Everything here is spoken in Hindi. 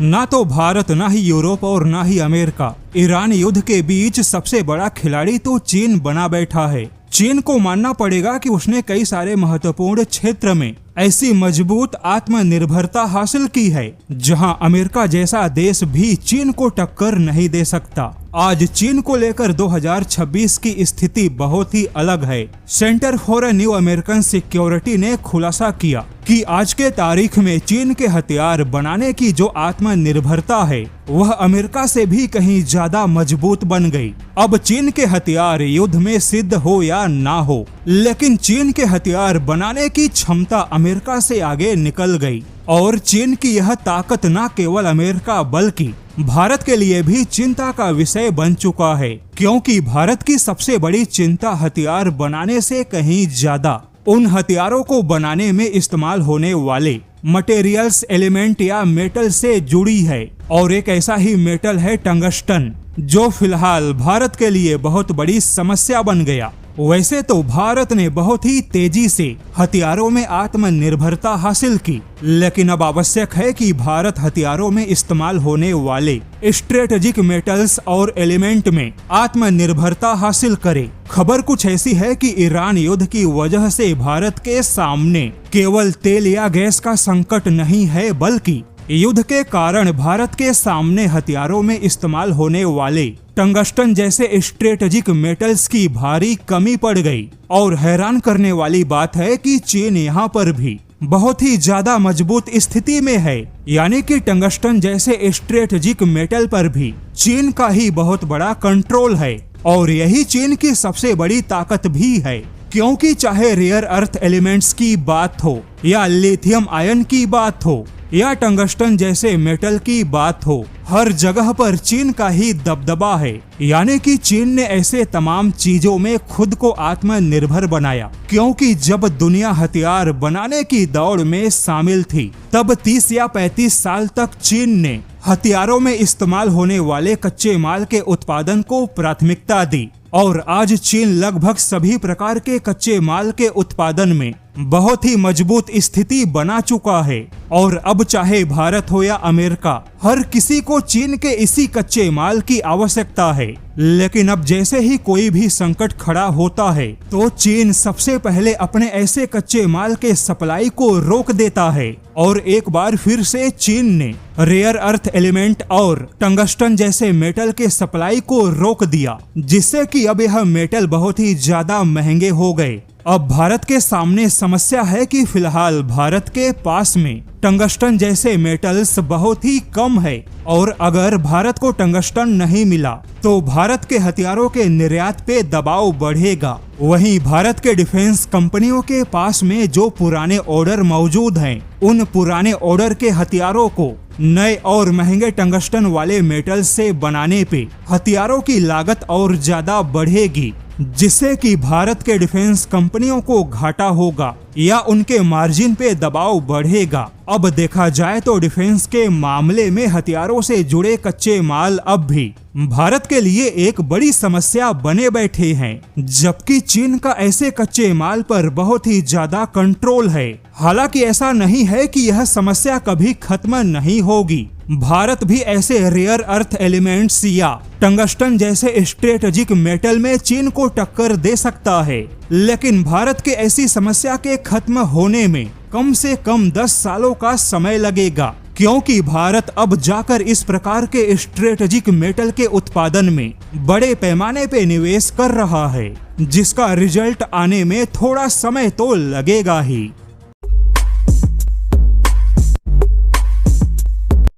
ना तो भारत, ना ही यूरोप और ना ही अमेरिका। ईरान युद्ध के बीच सबसे बड़ा खिलाड़ी तो चीन बना बैठा है। चीन को मानना पड़ेगा कि उसने कई सारे महत्वपूर्ण क्षेत्र में ऐसी मजबूत आत्मनिर्भरता हासिल की है जहां अमेरिका जैसा देश भी चीन को टक्कर नहीं दे सकता। आज चीन को लेकर 2026 की स्थिति बहुत ही अलग है। Centre for a new American security ने खुलासा किया कि आज के तारीख में चीन के हथियार बनाने की जो आत्मनिर्भरता है वह अमेरिका से भी कहीं ज्यादा मजबूत बन गई। अब चीन के हथियार युद्ध में सिद्ध हो या ना हो, लेकिन चीन के हथियार बनाने की क्षमता अमेरिका से आगे निकल गई। और चीन की यह ताकत न केवल अमेरिका बल्कि भारत के लिए भी चिंता का विषय बन चुका है, क्योंकि भारत की सबसे बड़ी चिंता हथियार बनाने से कहीं ज्यादा उन हथियारों को बनाने में इस्तेमाल होने वाले मटेरियल्स, एलिमेंट या मेटल से जुड़ी है। और एक ऐसा ही मेटल है टंगस्टन, जो फिलहाल भारत के लिए बहुत बड़ी समस्या बन गया। वैसे तो भारत ने बहुत ही तेजी से हथियारों में आत्मनिर्भरता हासिल की, लेकिन अब आवश्यक है कि भारत हथियारों में इस्तेमाल होने वाले स्ट्रेटेजिक मेटल्स और एलिमेंट में आत्मनिर्भरता हासिल करे। खबर कुछ ऐसी है कि ईरान युद्ध की वजह से भारत के सामने केवल तेल या गैस का संकट नहीं है, बल्कि युद्ध के कारण भारत के सामने हथियारों में इस्तेमाल होने वाले टंगस्टन जैसे स्ट्रेटेजिक मेटल्स की भारी कमी पड़ गई। और हैरान करने वाली बात है कि चीन यहाँ पर भी बहुत ही ज्यादा मजबूत स्थिति में है, यानी कि टंगस्टन जैसे स्ट्रेटेजिक मेटल पर भी चीन का ही बहुत बड़ा कंट्रोल है। और यही चीन की सबसे बड़ी ताकत भी है, क्योंकि चाहे रेयर अर्थ एलिमेंट्स की बात हो या लिथियम आयन की बात हो या टंगस्टन जैसे मेटल की बात हो, हर जगह पर चीन का ही दबदबा है। यानी कि चीन ने ऐसे तमाम चीजों में खुद को आत्मनिर्भर बनाया, क्योंकि जब दुनिया हथियार बनाने की दौड़ में शामिल थी तब 30 या 35 साल तक चीन ने हथियारों में इस्तेमाल होने वाले कच्चे माल के उत्पादन को प्राथमिकता दी। और आज चीन लगभग सभी प्रकार के कच्चे माल के उत्पादन में बहुत ही मजबूत स्थिति बना चुका है। और अब चाहे भारत हो या अमेरिका, हर किसी को चीन के इसी कच्चे माल की आवश्यकता है। लेकिन अब जैसे ही कोई भी संकट खड़ा होता है तो चीन सबसे पहले अपने ऐसे कच्चे माल के सप्लाई को रोक देता है। और एक बार फिर से चीन ने रेयर अर्थ एलिमेंट और टंगस्टन जैसे मेटल के सप्लाई को रोक दिया, जिससे कि अब यह मेटल बहुत ही ज्यादा महंगे हो गए। अब भारत के सामने समस्या है कि फिलहाल भारत के पास में टंगस्टन जैसे मेटल्स बहुत ही कम है। और अगर भारत को टंगस्टन नहीं मिला तो भारत के हथियारों के निर्यात पे दबाव बढ़ेगा। वहीं भारत के डिफेंस कंपनियों के पास में जो पुराने ऑर्डर मौजूद हैं, उन पुराने ऑर्डर के हथियारों को नए और महंगे टंगस्टन वाले मेटल से बनाने पे हथियारों की लागत और ज्यादा बढ़ेगी, जिससे कि भारत के डिफेंस कंपनियों को घाटा होगा या उनके मार्जिन पे दबाव बढ़ेगा। अब देखा जाए तो डिफेंस के मामले में हथियारों से जुड़े कच्चे माल अब भी भारत के लिए एक बड़ी समस्या बने बैठे हैं, जबकि चीन का ऐसे कच्चे माल पर बहुत ही ज्यादा कंट्रोल है। हालांकि ऐसा नहीं है कि यह समस्या कभी खत्म नहीं होगी। भारत भी ऐसे रेयर अर्थ एलिमेंट्स या टंगस्टन जैसे स्ट्रेटेजिक मेटल में चीन को टक्कर दे सकता है, लेकिन भारत के ऐसी समस्या के खत्म होने में कम से कम 10 सालों का समय लगेगा, क्योंकि भारत अब जाकर इस प्रकार के स्ट्रेटेजिक मेटल के उत्पादन में बड़े पैमाने पे निवेश कर रहा है, जिसका रिजल्ट आने में थोड़ा समय तो लगेगा ही।